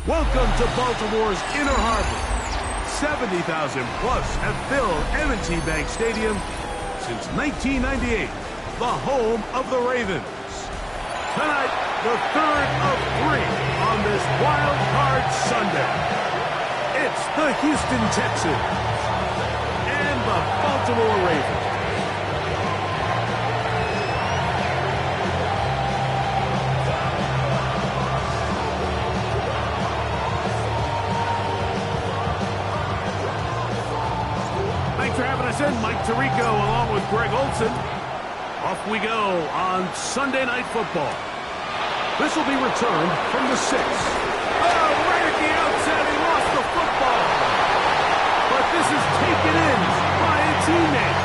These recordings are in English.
Welcome to Baltimore's Inner Harbor. 70,000 plus have filled M&T Bank Stadium since 1998, the home of the Ravens. Tonight, the third of three on this wild card Sunday. It's the Houston Texans and the Baltimore Ravens. For having us in, Mike Tirico along with Greg Olson. Off we go on Sunday Night Football. This will be returned from the 6. Oh, right at the outset, he lost the football. But this is taken in by a teammate.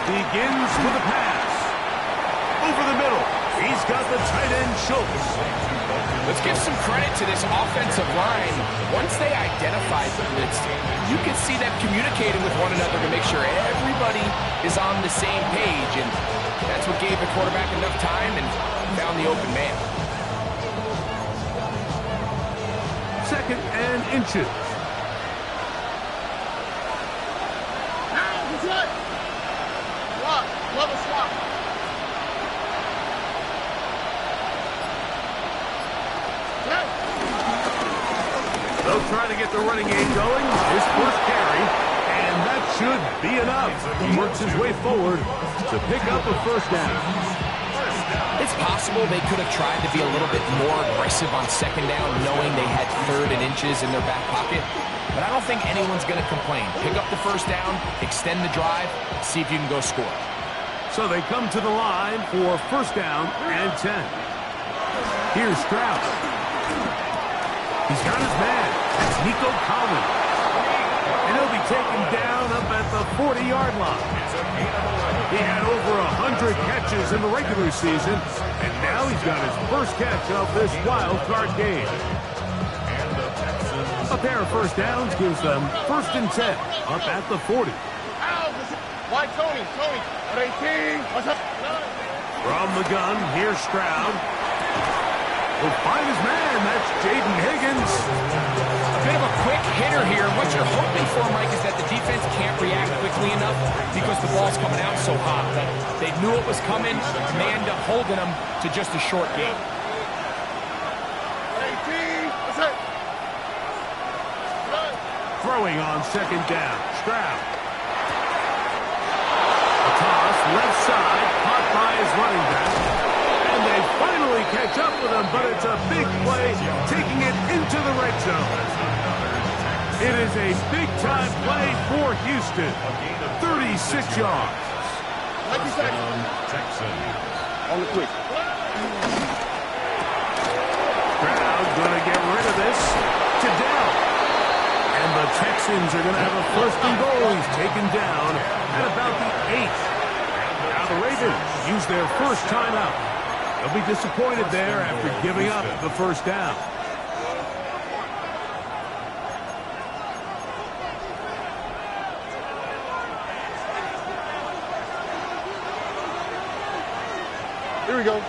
Begins with a pass. Over the middle. He's got the tight end, Schultz. Let's give some credit to this offensive line. Once they identified the blitz, you can see them communicating with one another to make sure everybody is on the same page. And that's what gave the quarterback enough time and found the open man. 2nd and inches. Love a swap. They'll try to get the running game going. His first carry, and that should be enough. He works his way forward to pick up a first down. It's possible they could have tried to be a little bit more aggressive on 2nd down, knowing they had 3rd and inches in their back pocket. But I don't think anyone's going to complain. Pick up the first down, extend the drive, see if you can go score. So they come to the line for 1st down and 10. Here's Stroud. He's got his man. That's Nico Collins. And he'll be taken down up at the 40-yard line. He had over 100 catches in the regular season, and now he's got his first catch of this wild card game. A pair of first downs gives them 1st and 10 up at the 40. Why, Tony? 18. What's up? From the gun, here's Stroud. Will find his man. That's Jaden Higgins. A bit of a quick hitter here. What you're hoping for, Mike, is that the defense can't react quickly enough because the ball's coming out so hot. But they knew it was coming, and they end up holding them to just a short game. 18. What's up? Throwing on 2nd down. Stroud. Toss, left side, caught by his running back. And they finally catch up with him, but it's a big play, taking it into the red zone. It is a big-time play for Houston. 36 yards. Like you said. On the quick. Stroud going to get rid of this to Dell. And the Texans are going to have a 1st and goal. He's taken down at about the 8th. Now the Ravens use their first timeout. They'll be disappointed there after giving up the 1st down. Here we go. 18.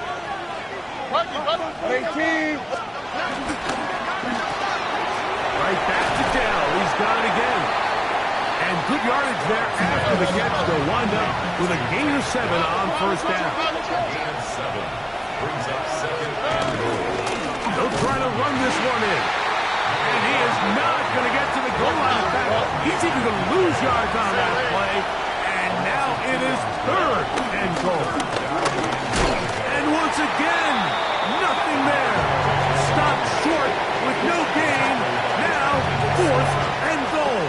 Right back to Dell. He's got it again. And good yardage there after the catch. They'll wind up with a gain of 7 on 1st down. They'll try to run this one in. And he is not going to get to the goal line. In fact, he's even going to lose yards on that play. And now it is 3rd and goal. And once again, nothing there. Stopped short with no gain. Now 4th and goal.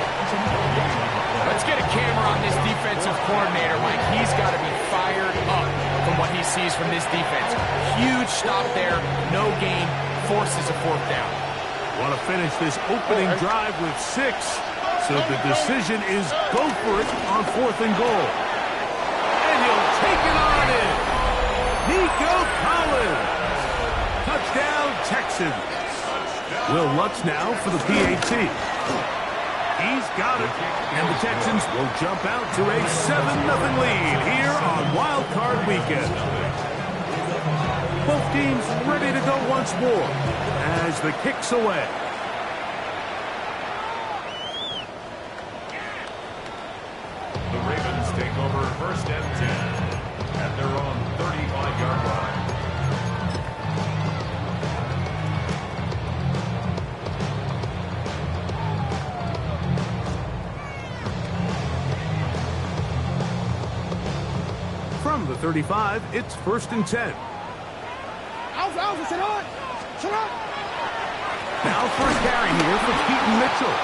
Let's get a camera on this defensive coordinator, Mike. He's got to be fired up from what he sees from this defense. Huge stop there, no gain, forces a 4th down. Want to finish this opening drive with 6. So the decision is go for it on 4th and goal. And he'll take it on in. Nico Collins. Touchdown, Texans. Will Lutz now for the PAT. He's got it. And the Texans will jump out to a 7-0 lead here on Wild Card Weekend. Both teams ready to go once more as the kick's away. The Ravens take over 1st and 10 at their own 35-yard line. From the 35, it's 1st and 10. Now first carry here for Keaton Mitchell.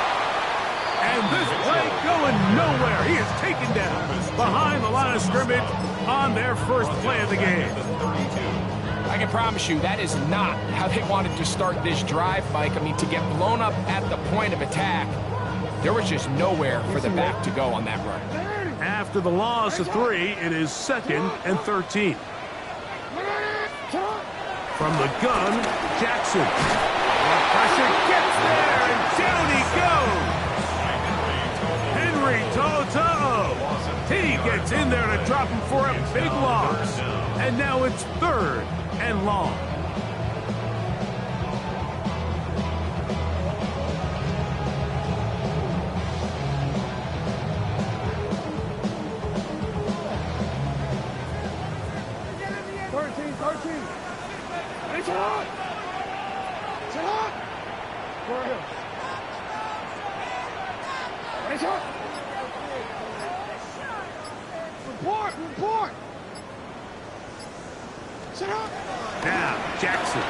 And this play going nowhere. He is taken down behind the line of scrimmage on their first play of the game. I can promise you that is not how they wanted to start this drive, Mike. I mean, to get blown up at the point of attack, there was just nowhere for the back to go on that run. After the loss of 3, it is 2nd and 13. From the gun, Jackson. Pressure gets there, and down he goes. Henry To'o. He gets in there to drop him for a big loss. And now it's 3rd and long. Now, Jackson.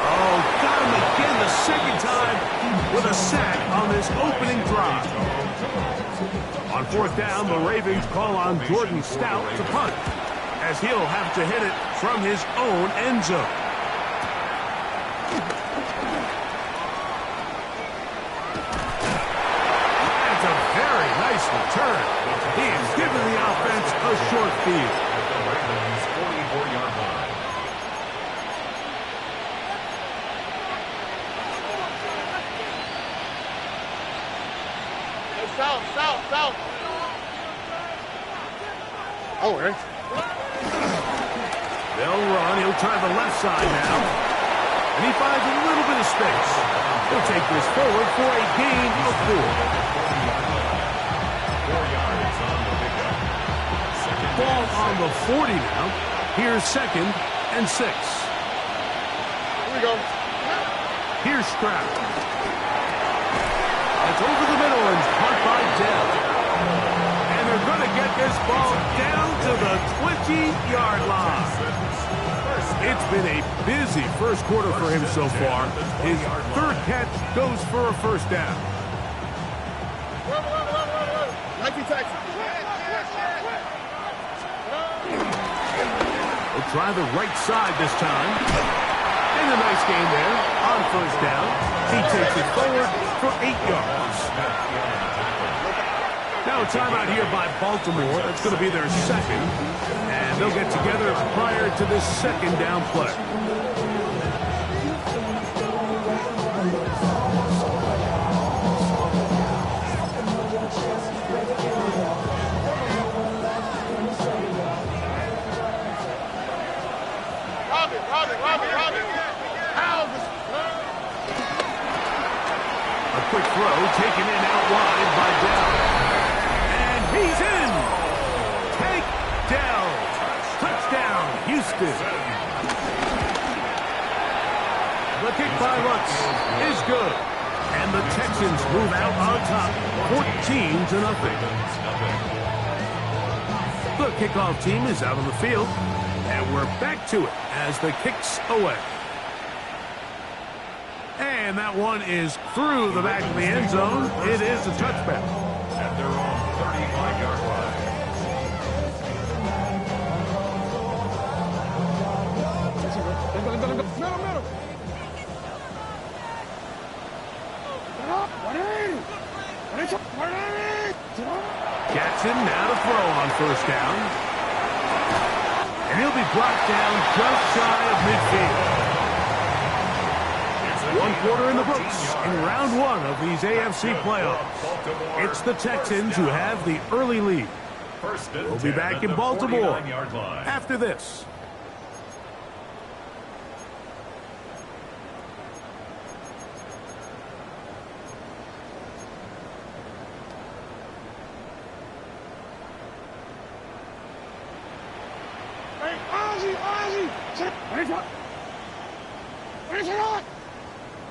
Oh, got him again the second time with a sack on this opening drive. On 4th down, the Ravens call on Jordan Stout to punt, as he'll have to hit it from his own end zone. That's a very nice return. He has given the offense a short field. The Ravens 44-yard line. South. Oh, right. They'll run. He'll try the left side now. And he finds a little bit of space. He'll take this forward for a gain of 4. 4 yards on the pickup. Ball on the 40 now. Here's 2nd and 6. Here we go. Here's Stroud. It's over the middle and caught by Dell. And they're going to get this ball down to the 20-yard line. It's been a busy first quarter for him so far. His 3rd catch goes for a 1st down. Nike taxi. We'll try the right side this time. And a nice gain there on 1st down. He takes it forward for 8 yards. Now a timeout here by Baltimore. That's going to be their 2nd. And they'll get together prior to this 2nd down play. Robin. A quick throw taken in out wide by Dell. And he's in. Take Dell. Touchdown, Houston. The kick by Lutz is good. And the Texans move out on top, 14-0. The kickoff team is out on the field. And we're back to it as the kick's away. And that one is through the back of the end zone. It is a touchback. At their own 35-yard line. Middle. Jackson now to throw on first down. And he'll be brought down just shy of midfield. 1 quarter in the books in round 1 of these AFC playoffs. It's the Texans who have the early lead. We'll be back in Baltimore after this.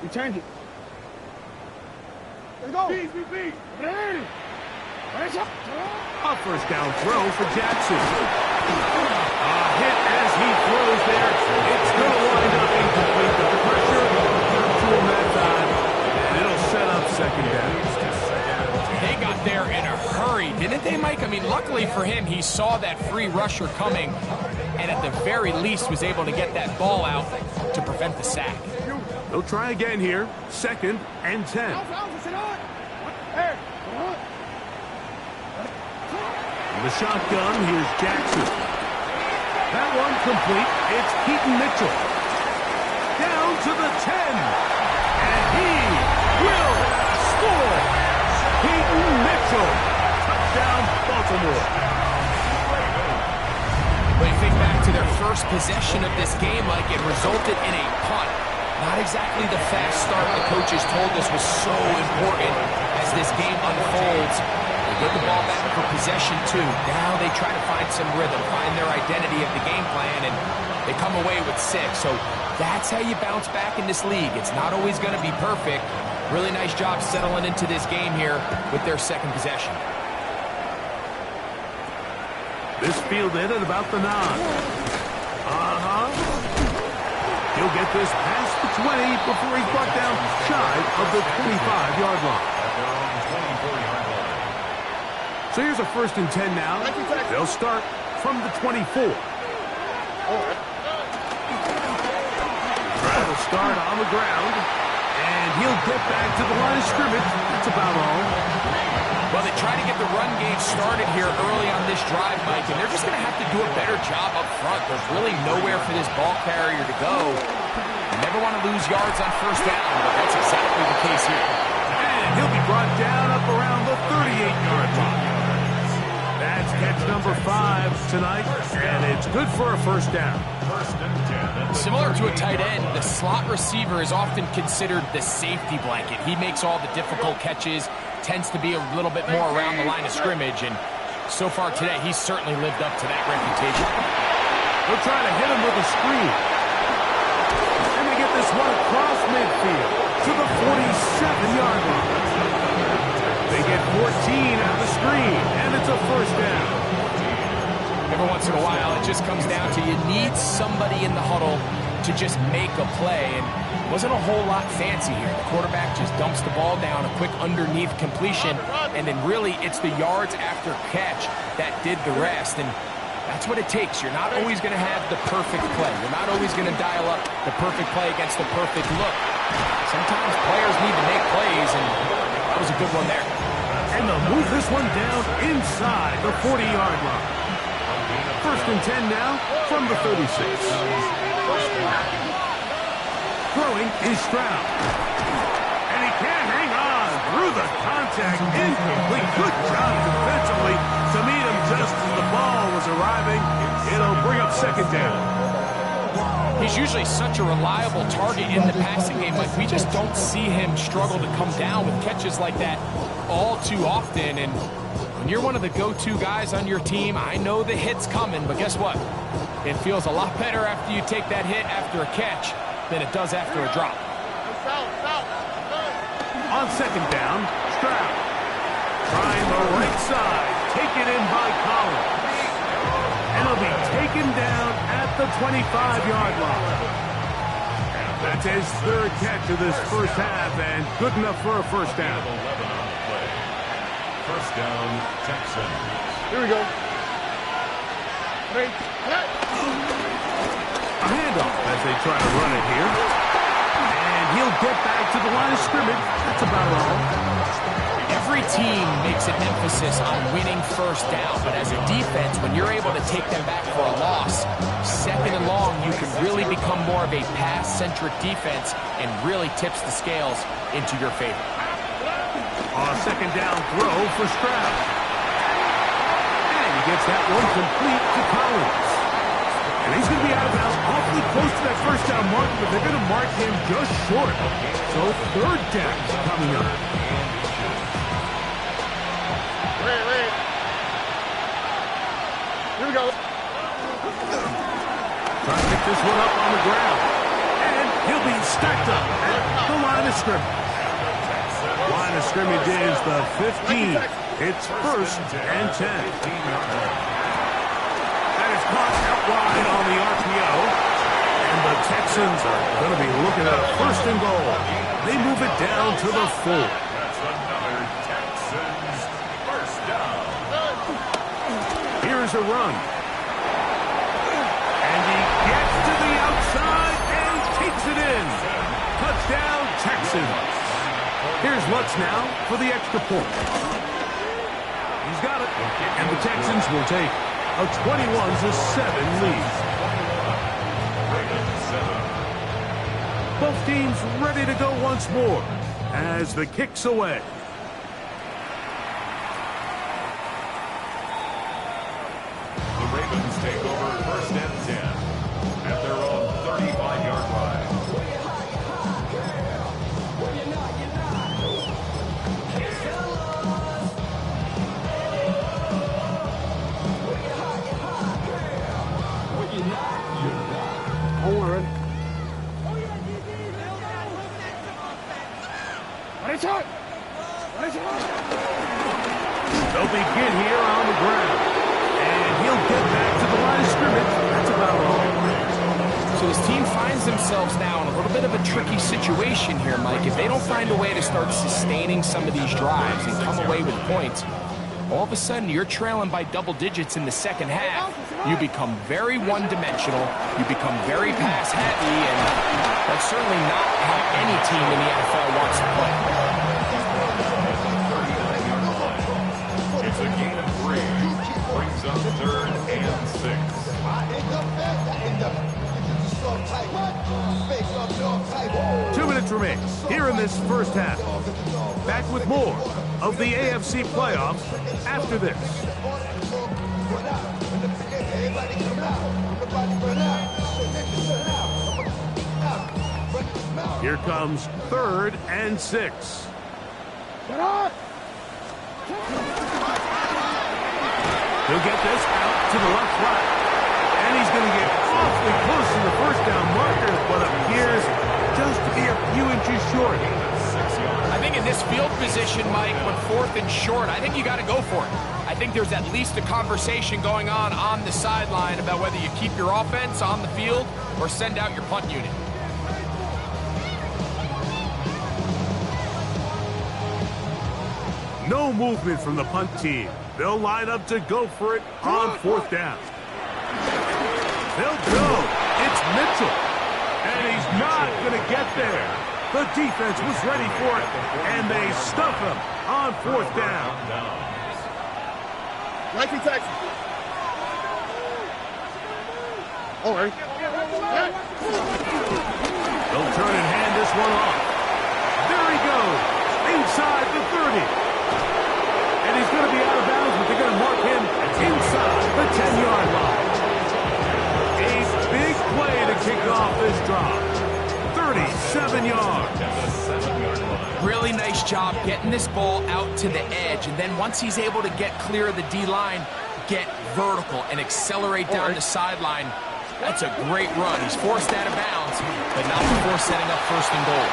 We change it. Let's go. A first down throw for Jackson. A hit as he throws there. It's going to wind up incomplete. The pressure to him that time, and it'll set up second down. They got there in a hurry, didn't they, Mike? I mean, luckily for him, he saw that free rusher coming, and at the very least was able to get that ball out to prevent the sack. They'll try again here. 2nd and 10. In the shotgun, here's Jackson. That one complete. It's Keaton Mitchell. Down to the 10. And he will score. Keaton Mitchell. Touchdown, Baltimore. When you think back to their first possession of this game, Mike, it resulted in a punt. Not exactly the fast start the coaches told us was so important as this game unfolds. They get the ball back for possession 2. Now they try to find some rhythm, find their identity of the game plan, and they come away with 6. So that's how you bounce back in this league. It's not always going to be perfect. Really nice job settling into this game here with their 2nd possession. This fielded at about the 9. He'll get this past the 20 before he's brought down shy of the 25-yard line. So here's a 1st and 10 now. They'll start from the 24. Brad will start on the ground, and he'll get back to the line of scrimmage. That's about all. Well, they try to get the run game started here early on this drive, Mike, and they're just going to have to do a better job up front. There's really nowhere for this ball carrier to go. You never want to lose yards on first down, but that's exactly the case here. And he'll be brought down up around the 38-yard line. That's catch number 5 tonight, and it's good for a first down. Similar to a tight end, the slot receiver is often considered the safety blanket. He makes all the difficult catches, tends to be a little bit more around the line of scrimmage, and so far today, he's certainly lived up to that reputation. They'll try to hit him with a screen. And they get this one across midfield to the 47-yard line. They get 14 out of the screen, and it's a first down. Every once in a while, it just comes down to you need somebody in the huddle to just make a play, and wasn't a whole lot fancy here. The quarterback just dumps the ball down, a quick underneath completion, and then really it's the yards after catch that did the rest, and that's what it takes. You're not always going to have the perfect play. You're not always going to dial up the perfect play against the perfect look. Sometimes players need to make plays, and that was a good one there. And they'll move this one down inside the 40-yard line. 1st and 10 now from the 36. Throwing is Stroud. And he can't hang on through the contact. Incomplete. Good job defensively to meet him just as the ball was arriving. It'll bring up 2nd down. He's usually such a reliable target in the passing game, but we just don't see him struggle to come down with catches like that all too often. And when you're one of the go-to guys on your team, I know the hit's coming, but guess what? It feels a lot better after you take that hit after a catch than it does after a drop. On 2nd down, Stroud trying the right side, taken in by Collins. And he'll be taken down at the 25-yard line. That's his 3rd catch of this first half, and good enough for a first down. 11 on the play. First down, Texans. Here we go. A handoff as they try to run it here. And he'll get back to the line of scrimmage. That's about all. Every team makes an emphasis on winning first down, but as a defense, when you're able to take them back for a loss, second and long, you can really become more of a pass-centric defense and really tips the scales into your favor. A second down throw for Stroud. And he gets that one complete to Collins. And he's going to be out of bounds awfully close to that first down mark, but they're going to mark him just short. So third down coming up. Wait. Here we go. Trying to pick this one up on the ground. And he'll be stacked up at the line of scrimmage. Line of scrimmage is the 15. It's first and 10. That is caught out wide on the RPO. And the Texans are going to be looking at a first and goal. They move it down to the 4. That's another Texans first down. Here's a run. And he gets to the outside and takes it in. Touchdown, Texans. Here's Lutz now for the extra point. He's got it. And the Texans will take a 21-7 lead. Both teams ready to go once more as the kick's away. The Ravens take over first and 10 at their own 35-yard line. Don't worry. They'll begin here on the ground. And he'll get back to the line of scrimmage. That's about all. So this team finds themselves now in a little bit of a tricky situation here, Mike. If they don't find a way to start sustaining some of these drives and come away with points, all of a sudden you're trailing by double digits in the second half. You become very one-dimensional. You become very pass-heavy, and that's certainly not how any team in the NFL wants to play. It's a gain of 3. Brings up third and 6. 2 minutes remain here in this first half. Back with more of the AFC playoffs after this. Here comes third and 6. He'll get this out to the left flat. And he's going to get awfully close to the first down marker, but appears just to be a few inches short. I think in this field position, Mike, when fourth and short, I think you got to go for it. I think there's at least a conversation going on the sideline about whether you keep your offense on the field or send out your punt unit. No movement from the punt team. They'll line up to go for it on fourth down. They'll go. It's Mitchell. And he's not going to get there. The defense was ready for it, and they stuff him on fourth down. Nike Texas. All right. They'll turn and hand this one off. There he goes. Inside the 30. And he's going to be out of bounds, but they're going to mark him inside the 10-yard line. A big play to kick off this drive. 37 yards. Really nice job getting this ball out to the edge, and then once he's able to get clear of the D-line, get vertical and accelerate down the sideline. That's a great run. He's forced out of bounds, but not before setting up first and goal.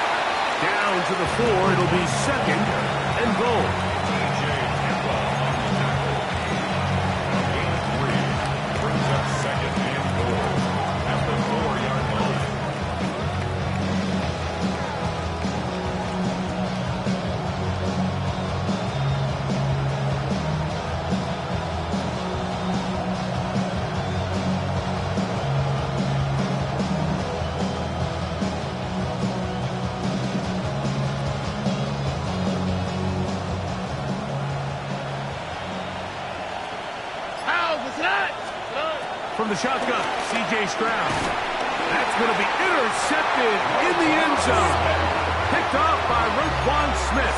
Down to the 4, it'll be second and goal. from the shotgun. C.J. Stroud. That's going to be intercepted in the end zone. Picked off by Roquan Smith.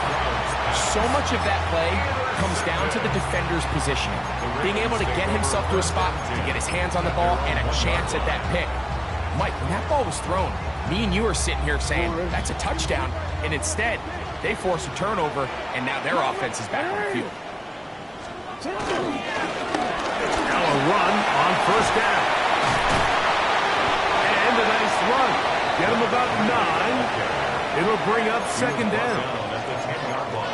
So much of that play comes down to the defender's positioning. Being able to get himself to a spot to get his hands on the ball and a chance at that pick. Mike, when that ball was thrown, me and you are sitting here saying, that's a touchdown. And instead, they force a turnover, and now their offense is back on the field. Now a run on first down. And a nice run. Get him about 9. It'll bring up second down.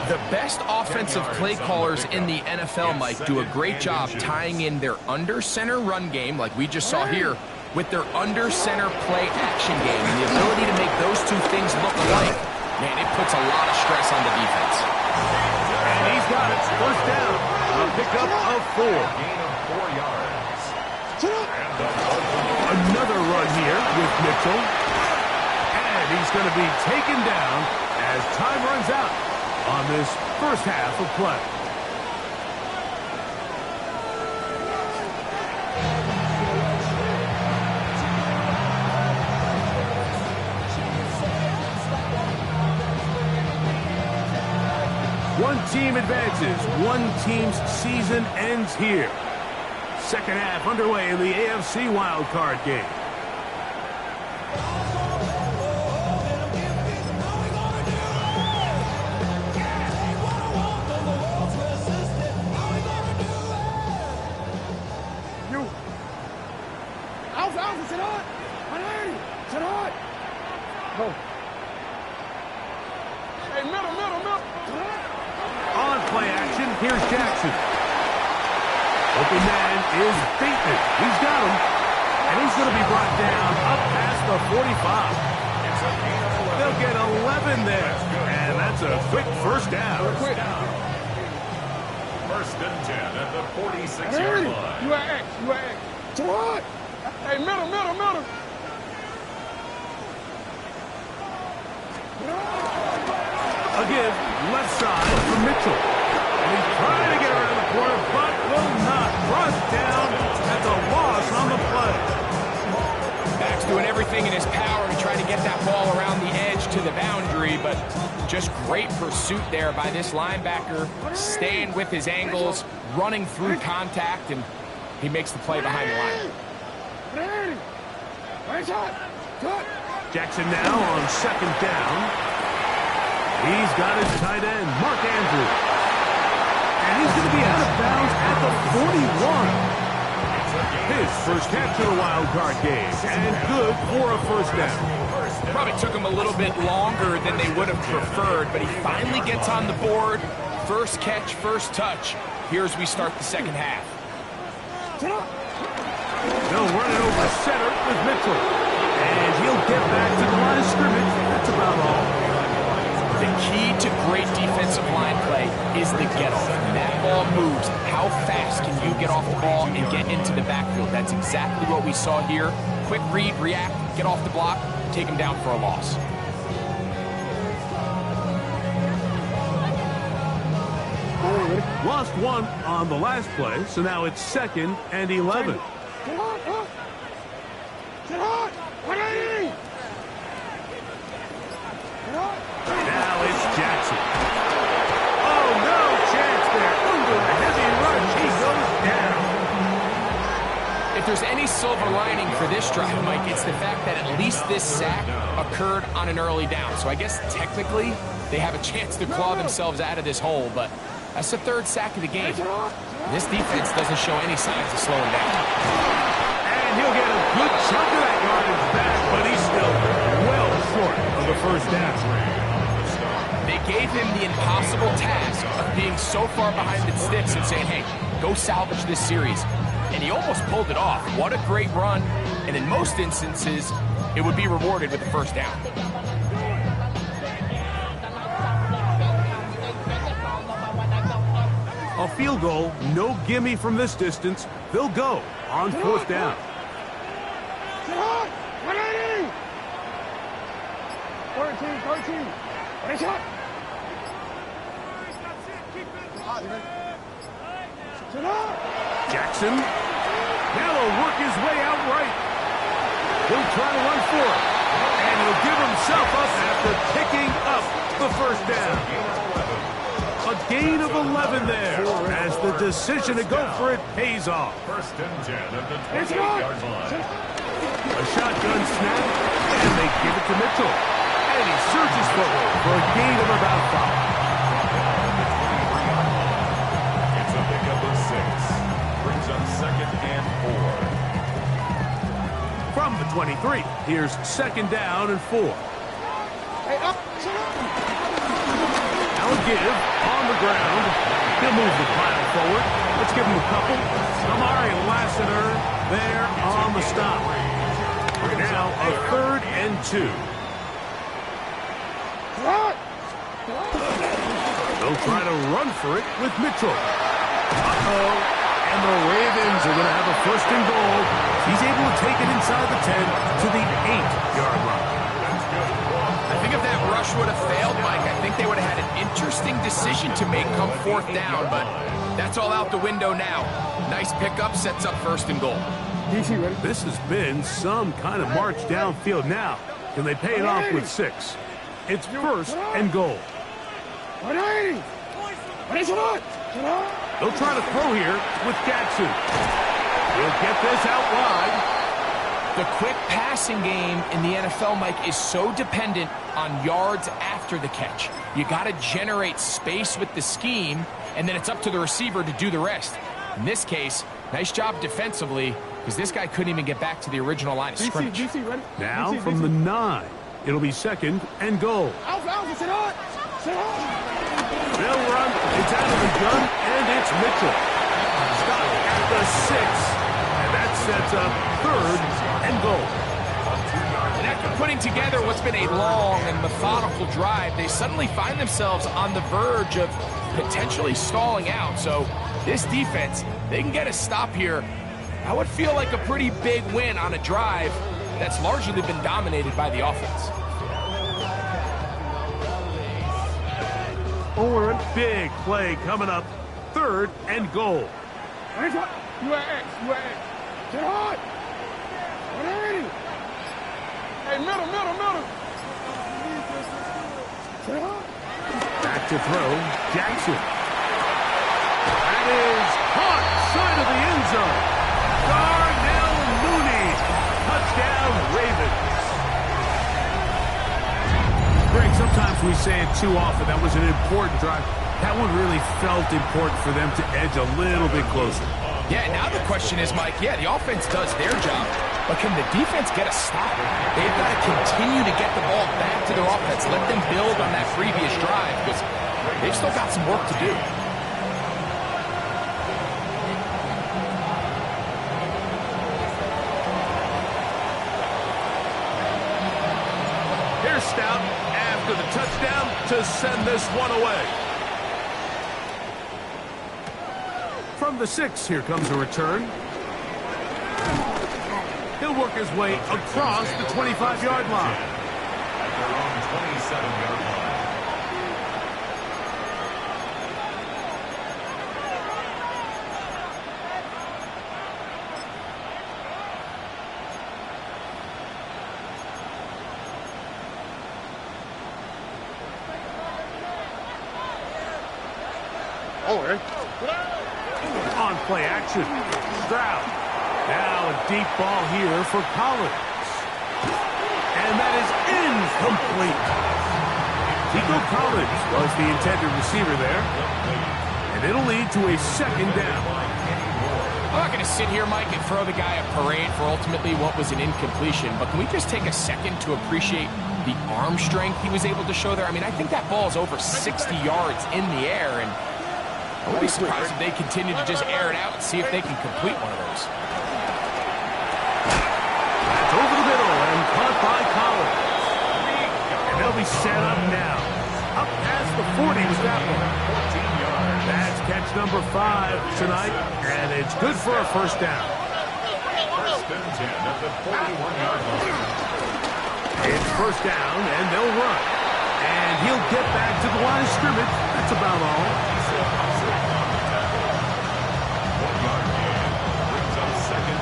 The best offensive play callers in the NFL, Mike, do a great job tying in their under-center run game, like we just saw here, with their under-center play action game. And the ability to make those two things look alike, man, it puts a lot of stress on the defense. And he's got it. First down. A pickup of 4. Gain of 4 yards. Another run here with Mitchell. And he's going to be taken down as time runs out on this first half of play. One team advances. One team's season ends here. Second half underway in the AFC wildcard game. On play action, here's Jackson. Open man is Bateman. He's got him. And he's going to be brought down up past the 45. They'll get 11 there. And that's a quick first down. First and 10 at the 46-yard line. You are X. To what? Hey, middle. A give, left side for Mitchell. And he's trying to get around the corner, but will not. Brought down at the loss on the play. Back's doing everything in his power to try to get that ball around the edge to the boundary, but just great pursuit there by this linebacker, staying with his angles, running through contact, and he makes the play behind the line. Jackson now on second down. He's got his tight end, Mark Andrews. And he's going to be out of bounds at the 41. His first catch of the wild card game, and good for a first down. Probably took him a little bit longer than they would have preferred, but he finally gets on the board. First catch, first touch. Here's we start the second half. They'll run it over center with Mitchell. And he'll get back to the line of scrimmage. That's about all. The key to great defensive line play is the get-off. When that ball moves, how fast can you get off the ball and get into the backfield? That's exactly what we saw here. Quick read, react, get off the block, take him down for a loss. Lost one on the last play, so now it's 2nd and 11. Now it's Jackson. Oh, no chance there. Under a heavy rush, he goes down. If there's any silver lining for this drive, Mike, it's the fact that at least this sack occurred on an early down. So I guess technically they have a chance to claw themselves out of this hole, but that's the 3rd sack of the game. This defense doesn't show any signs of slowing down. And he'll get a good chunk of that yardage back, but he's still well short of the first down. They gave him the impossible task of being so far behind the sticks and saying, hey, go salvage this series. And he almost pulled it off. What a great run. And in most instances, it would be rewarded with the first down. A field goal, no gimme from this distance. They'll go on 4th down. Jackson Now he'll work his way out right. He'll try to run for it. And he'll give himself up after picking up the first down. A gain of 11 there as the decision to go for it pays off. First and 10 at the 28-yard line. A shotgun snap, and they give it to Mitchell. And he surges forward for a gain of about 5. It's a pickup of 6. Brings up second and 4. From the 23, here's second down and 4. Hey, up. Now a give on the ground. He'll move the pile forward. Let's give him a couple. Amari Lassiter there on the stop. Now a third and 2. They'll try to run for it with Mitchell. Uh-oh. And the Ravens are going to have a first and goal. He's able to take it inside the 10 to the 8-yard line. I think if that rush would have failed, Mike, I think they would have had an interesting decision to make come fourth down, but that's all out the window now. Nice pickup, sets up first and goal. DC, ready? This has been some kind of march downfield now. Can they pay it off with 6? It's first and goal. 180. They'll try to throw here with Jackson. He'll get this out wide. The quick passing game in the NFL, Mike, is so dependent on yards after the catch. You got to generate space with the scheme, and then it's up to the receiver to do the rest. In this case, nice job defensively, because this guy couldn't even get back to the original line of scrimmage. DC, ready? Now DC, from the 9, it'll be second and goal. Alpha, sit on. They'll run. It's out of the gun, and it's Mitchell. Stop at the 6, and that sets up third and goal. And after putting together what's been a long and methodical drive, they suddenly find themselves on the verge of potentially stalling out. So this defense, they can get a stop here. That would feel like a pretty big win on a drive that's largely been dominated by the offense. Big play coming up. Third and goal. You at X. Sit hard. 180. Hey, middle. Sit hard. Back to throw. Jackson. That is caught. Side of the end zone. Darnell Mooney. Touchdown, Ravens. Greg, sometimes we say it too often. That was an important drive. That one really felt important for them to edge a little bit closer. Yeah, now the question is, Mike, the offense does their job, but can the defense get a stop? They've got to continue to get the ball back to their offense. Let them build on that previous drive, because they've still got some work to do. Here's Stout after the touchdown to send this one away. From the 6, here comes a return. He'll work his way across the 25-yard line. At their own 27-yard line. On play action. Stroud. Now a deep ball here for Collins. And that is incomplete. Nico Collins was the intended receiver there. And it'll lead to a second down. I'm not going to sit here, Mike, and throw the guy a parade for ultimately what was an incompletion, but can we just take a second to appreciate the arm strength he was able to show there? I mean, I think that ball is over 60 yards in the air, and I wouldn't be surprised if they continue to just air it out and see if they can complete one of those. That's over the middle and caught by Collins. And they'll be set up now. Up past the 40 was that one. 14 yards. That's catch number 5 tonight, and it's good for a first down. First and 10 at the 41-yard line. It's first down, and they'll run. And he'll get back to the line of scrimmage. That's about all. 1-yard gain brings up second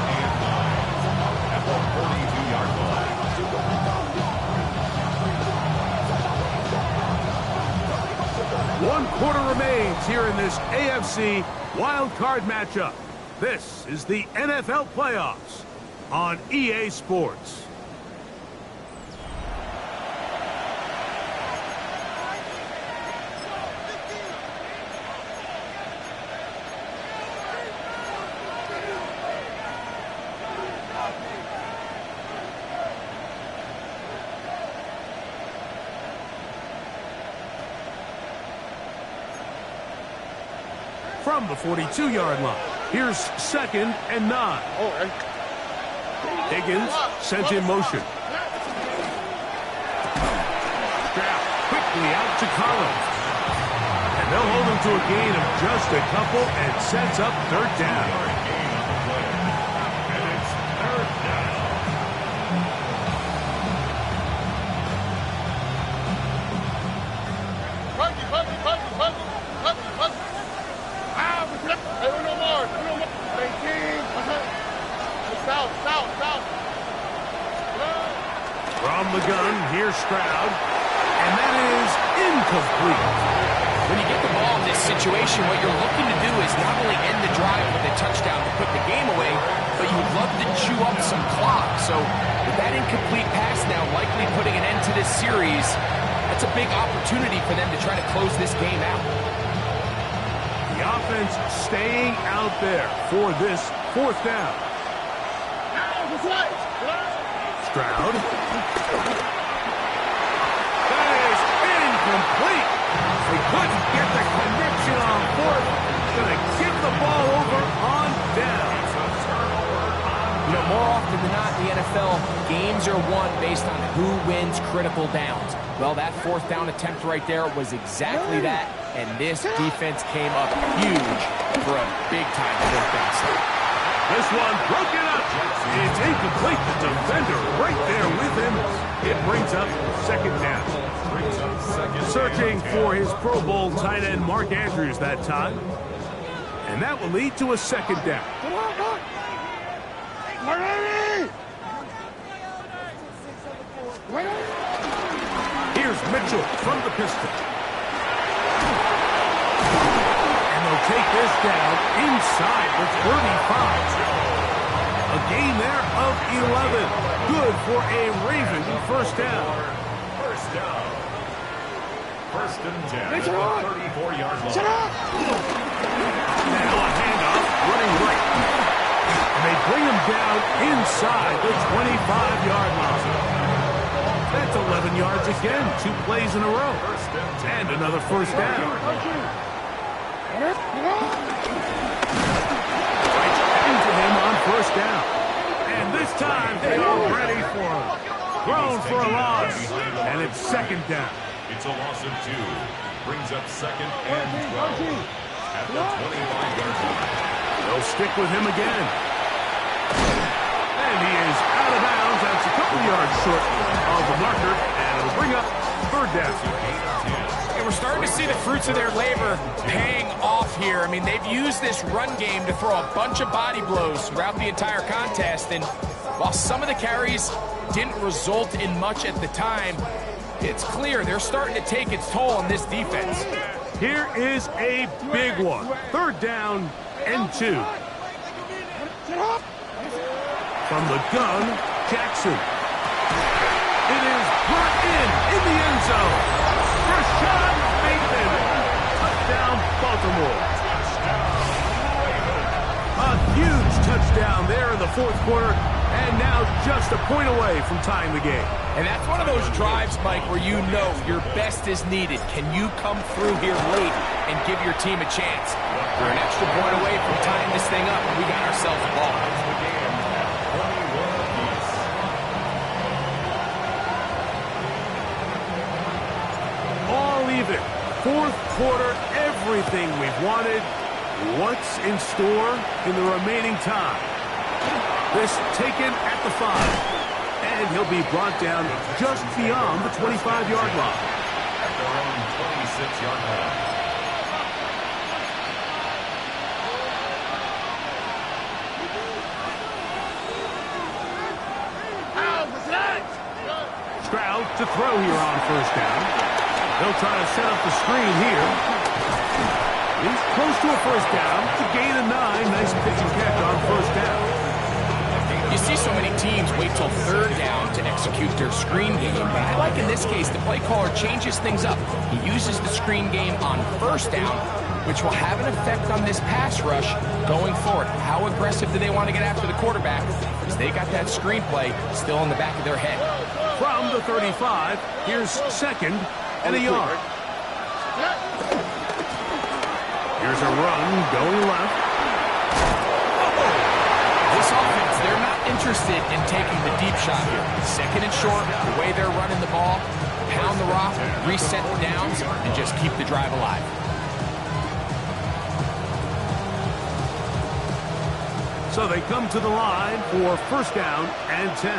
1 quarter remains here in this AFC wild card matchup. This is the NFL playoffs on EA Sports. From the 42-yard line, here's 2nd and 9. Higgins sent in motion. Stroud quickly out to Collins. And they'll hold him to a gain of just a couple and sets up 3rd down. And it's 3rd down. From the gun, here's Stroud. And that is incomplete. When you get the ball in this situation, what you're looking to do is not only end the drive with a touchdown to put the game away, but you would love to chew up some clock. So with that incomplete pass now likely putting an end to this series, that's a big opportunity for them to try to close this game out. The offense staying out there for this 4th down. Stroud. That is incomplete. They couldn't get the connection on 4th. Going to give the ball over on down. You know, more often than not in the NFL, games are won based on who wins critical downs. Well, that 4th down attempt right there was exactly that, and this defense came up huge for a big-time 4th down stop. This one broken up. It's incomplete. The defender right there with him. It brings up 2nd down. Searching for his Pro Bowl tight end Mark Andrews that time. And that will lead to a 2nd down. Here's Mitchell from the pistol. And they'll take this down inside the 35. A gain there of 11. Good for a Raven 1st down. 1st down. 1st and 10 at the 34-yard line. Shut up! Now a handoff, running right. And they bring him down inside the 25-yard line. That's 11 yards again, 2 plays in a row. And another 1st down. Right into him on 1st down. And this time they are ready for him. Thrown for a loss. And it's 2nd down. It's a loss of 2. Brings up 2nd and 12 at the 25-yard line. They'll stick with him again. And he is out of bounds. That's a couple yards short of the marker. And it'll bring up 3rd down. And we're starting to see the fruits of their labor paying off here. I mean, they've used this run game to throw a bunch of body blows throughout the entire contest. And while some of the carries didn't result in much at the time, it's clear they're starting to take its toll on this defense. Here is a big one. 3rd down and 2. From the gun, Jackson. It is brought in the end zone. Rashad Bateman. Touchdown, Baltimore. A huge touchdown there in the 4th quarter, and now just a point away from tying the game. And that's one of those drives, Mike, where you know your best is needed. Can you come through here late and give your team a chance? We're an extra point away from tying this thing up, and we got ourselves a ball. All even. 4th quarter, everything we've wanted. What's in store in the remaining time? This taken at the 5. And he'll be brought down just beyond the 25-yard line. At their own 26-yard line. Stroud to throw here on 1st down. They'll try to set up the screen here. He's close to a first down. A gain of 9. Nice pitch and catch on first down. You see so many teams wait till third down to execute their screen game, but I like in this case the play caller changes things up. He uses the screen game on first down, which will have an effect on this pass rush going forward. How aggressive do they want to get after the quarterback? Because they got that screen play still in the back of their head. From the 35, here's second and a yard. Here's a run going left. This offense, they're not interested in taking the deep shot here. Second and short, the way they're running the ball, pound the rock, reset the downs, and just keep the drive alive. So they come to the line for first down and 10.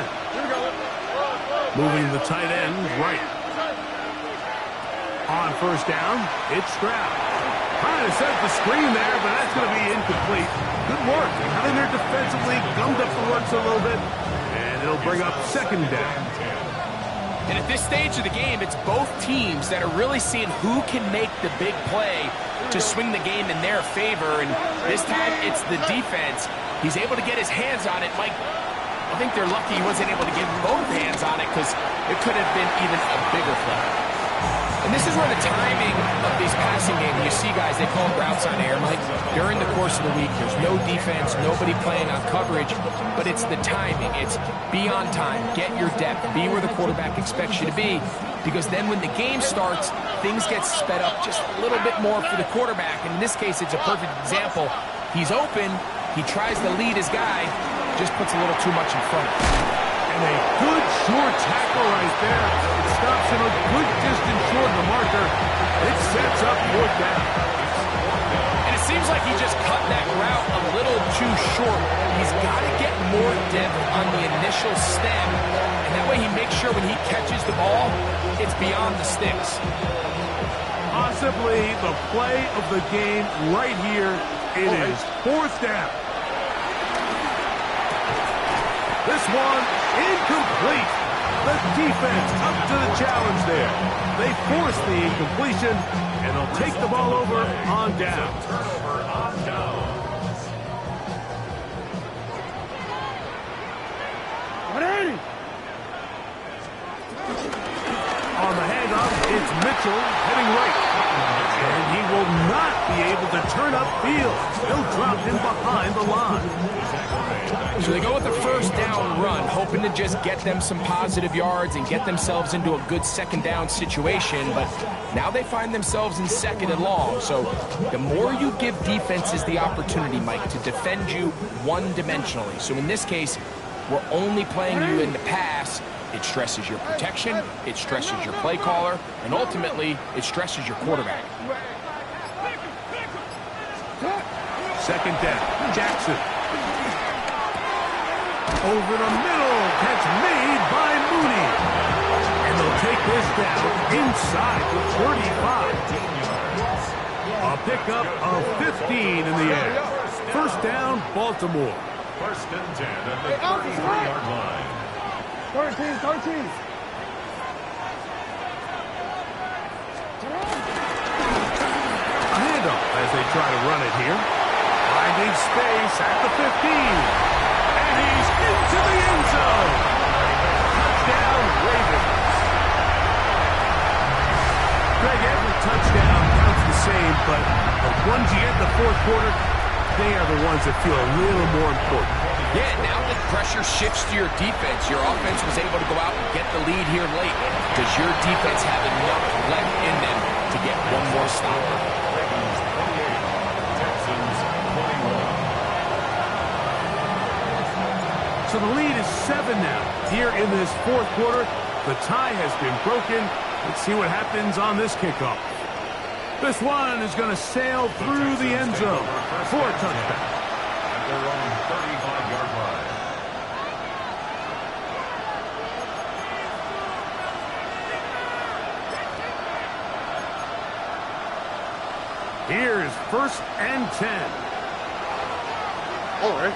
Moving the tight end right. On first down, it's Stroud. Trying to set the screen there, but that's going to be incomplete. Good work. Having there defensively, gummed up the works a little bit, and it'll bring up second down. And at this stage of the game, it's both teams that are really seeing who can make the big play to swing the game in their favor, and this time it's the defense. He's able to get his hands on it. Mike, I think they're lucky he wasn't able to get both hands on it because it could have been even a bigger play. And this is where the timing of these passing games, you see guys, they call routes on air, Mike. During the course of the week, there's no defense, nobody playing on coverage, but it's the timing. It's be on time, get your depth, be where the quarterback expects you to be, because then when the game starts, things get sped up just a little bit more for the quarterback. And in this case, it's a perfect example. He's open, he tries to lead his guy, just puts a little too much in front of him. And a good short tackle right there. It stops him a good distance short of the marker. It sets up fourth down. And it seems like he just cut that route a little too short. He's got to get more depth on the initial stem. And that way he makes sure when he catches the ball, it's beyond the sticks. Possibly the play of the game right here. It is fourth down. This one incomplete. The defense up to the challenge there. They force the incompletion, and they'll take the ball over on down. On the handoff, it's Mitchell heading right. And he will not be able to turn upfield. They'll drop him behind the line. So they go with the first down run, hoping to just get them some positive yards and get themselves into a good second down situation. But now they find themselves in second and long. So the more you give defenses the opportunity, Mike, to defend you one-dimensionally. So in this case, we're only playing you in the pass. It stresses your protection, it stresses your play caller, and ultimately, it stresses your quarterback. Second down, Jackson. Over the middle, catch made by Mooney. And they'll take this down inside the 35. A pickup of 15 in the air. First down, Baltimore. First and 10 at the 33-yard line. 13. A handoff as they try to run it here. Finding space at the 15. And he's into the end zone. Touchdown, Ravens. Greg, every touchdown counts the same, but the ones you get in the fourth quarter, they are the ones that feel a little more important. Yeah, now the pressure shifts to your defense. Your offense was able to go out and get the lead here late. Does your defense have enough left in them to get one more stop? Texans 21. So the lead is 7 now. Here in this fourth quarter, the tie has been broken. Let's see what happens on this kickoff. This one is going to sail through the end zone for a touchdown. At their own 35-yard line. Here's first and 10. All right.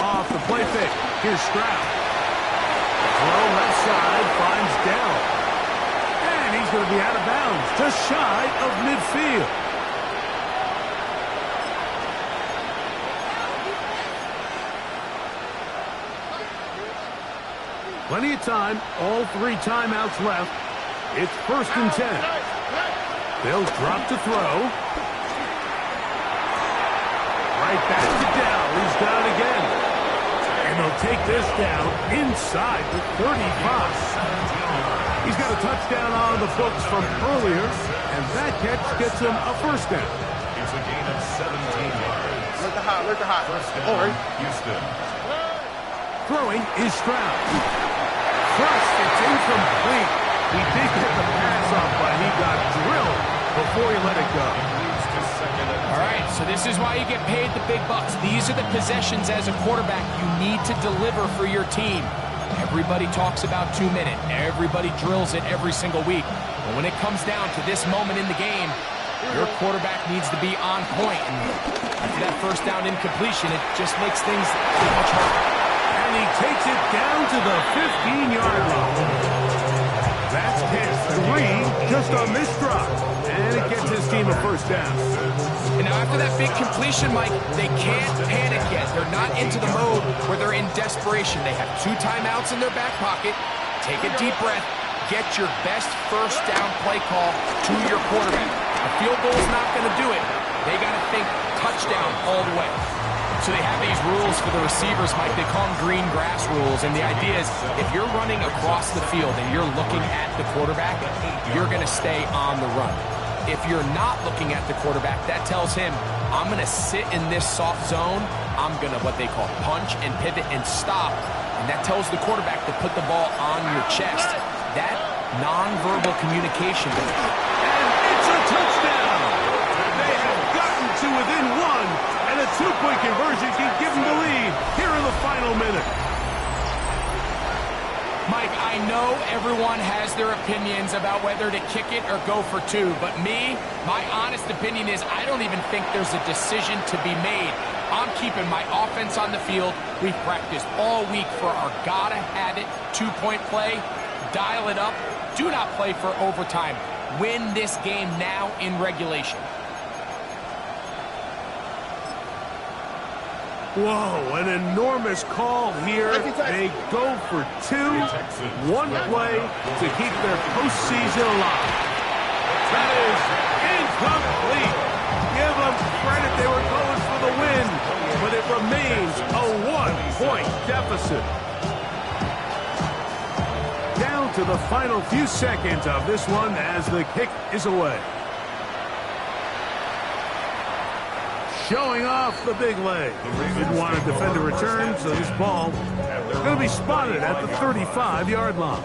Off the play fake. Here's Stroud. Throw left side finds Dell. And he's going to be out of bounds, just shy of midfield. Plenty of time. All 3 timeouts left. It's 1st and 10. They'll drop to throw. Right back to Dell. He's down again. And they'll take this down inside the 35. He's got a touchdown on the books from earlier, and that catch gets him a 1st down. It's a gain of 17 yards. Look the hot, look the hot. 1st down, Houston. Throwing is Stroud. First, it's incomplete. He did get the pass off, but he got drilled before he let it go. All right, so this is why you get paid the big bucks. These are the possessions as a quarterback you need to deliver for your team. Everybody talks about 2-minute. Everybody drills it every single week. But when it comes down to this moment in the game, your quarterback needs to be on point. And after that 1st down incompletion, it just makes things much harder. And he takes it down to the 15-yard line. That's his 3 just on this drop. And it gets his team a 1st down. And now after that big completion, Mike, they can't panic yet. They're not into the mode where they're in desperation. They have 2 timeouts in their back pocket. Take a deep breath. Get your best 1st down play call to your quarterback. A field goal is not going to do it. They got to think touchdown all the way. So they have these rules for the receivers, Mike. They call them green grass rules. And the idea is if you're running across the field and you're looking at the quarterback, you're going to stay on the run. If you're not looking at the quarterback, that tells him, I'm going to sit in this soft zone. I'm going to what they call punch and pivot and stop. And that tells the quarterback to put the ball on your chest. That nonverbal communication. And it's a touchdown. They have gotten to within 1. And a 2-point conversion can give them the lead here in the final minute. Mike, I know everyone has their opinions about whether to kick it or go for 2, but my honest opinion is I don't even think there's a decision to be made. I'm keeping my offense on the field. We've practiced all week for our gotta-have-it 2-point play. Dial it up. Do not play for overtime. Win this game now in regulation. Whoa, an enormous call here. They go for 2. 1 play to keep their postseason alive. That is incomplete. Give them credit. They were going for the win, but it remains a 1-point deficit. Down to the final few seconds of this one as the kick is away. Showing off the big leg. Didn't want to defend a return, so this ball is going to be spotted at the 35-yard line.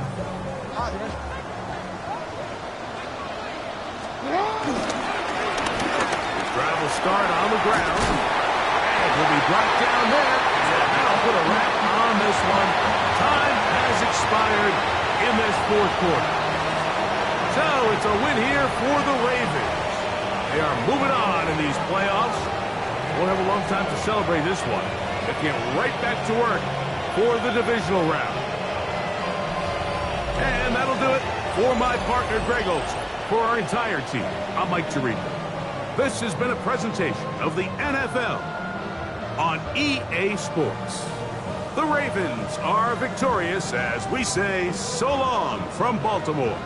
Drive will start on the ground. And will be brought down there. That'll put a wrap on this one. Time has expired in this 4th quarter. So it's a win here for the Ravens. They are moving on in these playoffs. Won't have a long time to celebrate this one. They get right back to work for the divisional round. And that'll do it for my partner, Greg Olson. For our entire team, I'm Mike Tirico. This has been a presentation of the NFL on EA Sports. The Ravens are victorious as we say so long from Baltimore.